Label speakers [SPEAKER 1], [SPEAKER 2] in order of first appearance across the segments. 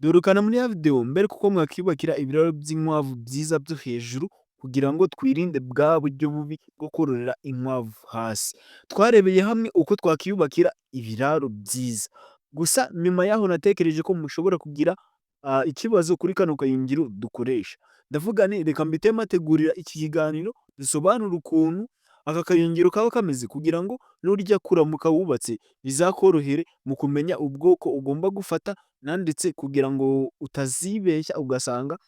[SPEAKER 1] Dorukana muri ya video mbere kuko mwakiyubakira ibiraro by'inkwavu byiza byo hejuru kugira ngo twirinde bwa buryo bubi bwo kororera inkwavu hasi. Twarebeye hamwe uko twakiyubakira ibiraro byiza. Gusa nyuma yaho natekereje ko mushobora kugira ikibazo kuri kano kayungiro dukoresha. Ndavuga nti reka mpite mbategurira iki kiganiro dusobanure ukuntu aka kayungiro kaba kameze kugira ngo nurya kuramuka wubatse bizakorohere mu kumenya ubwoko ugomba gufata ndetse kugira ngo utazibeshya ugasanga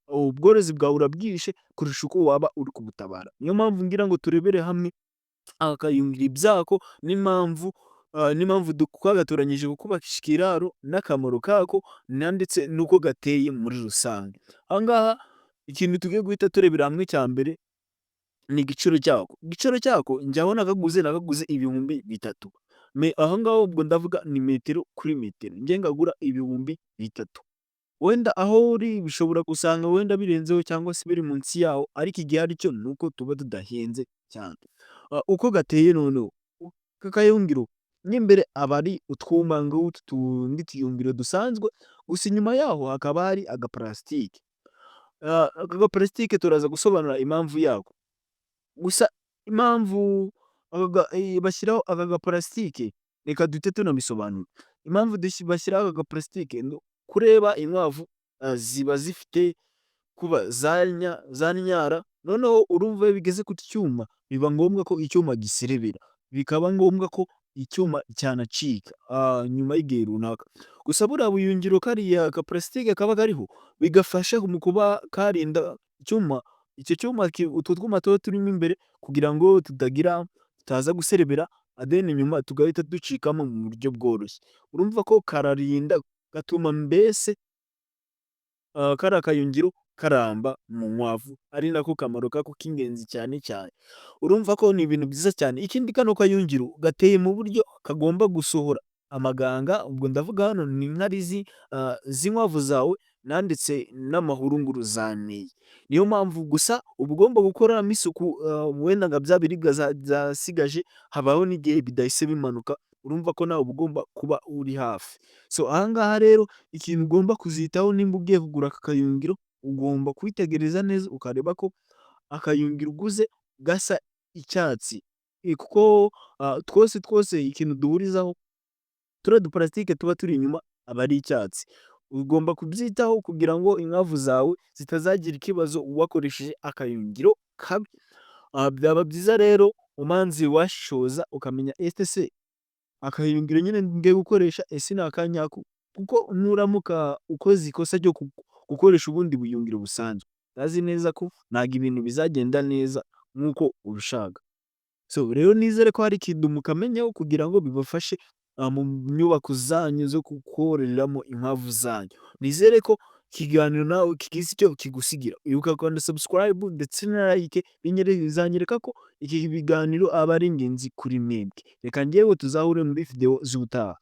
[SPEAKER 1] ubworozi bwawe urabwishe kurusha uko waba uri kubutabara. Niyo mpamvu ngira ngo turebere hamwe aka kayungiro ibyako n'impamvu twagatoranyije kukubakisha ikiraro n'akamaro kako ndetse n'uko gateye muri rusange. Aha ngaha ikintu tugiye guhita turebera hamwe cya mbere ni igiciro cyako. Igiciro cyako njye aho nakaguze ibihumbi bitatu. Aha ngaha ubwo ndavuga ni metero kuri metero. Njye ngagura ibihumbi bitatu. Wenda aho uri bishobora gusanga wenda birenzeho cyangwa se biri munsi yaho ariko igihari cyo ni uko tuba tudahenze cyane. Uko gateye noneho aka kayungiro n'imbere aba ari utwuma ngutu tundi tuyungiro dusanzwe, gusa inyuma yaho hakaba hari agaparasitike. Aka gaparasitike turaza gusobanura impamvu yako. Gusa impamvu bashyiraho aka gaparasitike reka duhite tunabisobanura. Impamvu bashyiraho aka gaparasitike kureba inkwavu ziba zifite kuba zanyara, noneho urumva iyo bigeze ku cyuma biba ngombwa ko icyuma giserebera, bikaba ngombwa ko icyuma cyanacika nyuma y'igihe runaka. Gusa buriya buyungiro kariya gaparasitike kaba kariho bigafasha mu kuba karinda icyuma, icyo cyuma utwo twuma tuba turimo imbere kugira ngo tutaza guserebera nyuma tugahita ducikamo mu buryo bworoshye. Urumva ko kararinda gatuma mbese kariya kayungiro karamba mu nkwavu, ari nako kamaro kako k'ingenzi cyane cyane. Urumva ko ni ibintu byiza cyane. Ikindi kano kayungiro gateye mu buryo kagomba gusohora amaganga, ubwo ndavuga hano ni inkari z'inkwavu zawe ndetse n'amahurunguru zaneye. Niyo mpamvu gusa uba ugomba gukoramo isuku wenda nka bya biribwa zasigaje habaho n'igihe bidahise bimanuka, urumva ko nawe uba ugomba kuba uri hafi. Aha ngaha rero ikintu ugomba kuzitaho nimba ugiye kugura aka kayungiro, ugomba kwitegereza neza ukareba ko akayungiro uguze gasa icyatsi, kuko twose ikintu duhurizaho turiya duparasitike tuba turi inyuma aba ari icyatsi. Ugomba kubyitaho kugira ngo inkwavu zawe zitazagira ikibazo wakoresheje akayungiro kabi. Byaba byiza rero umanze washishoza ukamenya ese akayungiro nyine ngiye gukoresha ese ni akanyako, kuko nuramuka ukoze ikosa ryo gukoresha ubundi buyungiro busanzwe utazi neza ko ntabwo ibintu bizagenda neza nk'uko ubishaka. Rero nizere ko hari ikintu mukamenyaho kugira ngo bibafashe mu nyubako zanyu zo kororeramo inkwavu zanyu. Nizere ko ikiganiro nawe kigize icyo kigusigira. Ibuka gukanda subscribe ndetse na like, bizanyereka ko iki biganiro aba ari ingenzi kuri mwebwe. Reka njyewe tuzahure muri video z'ubutaha.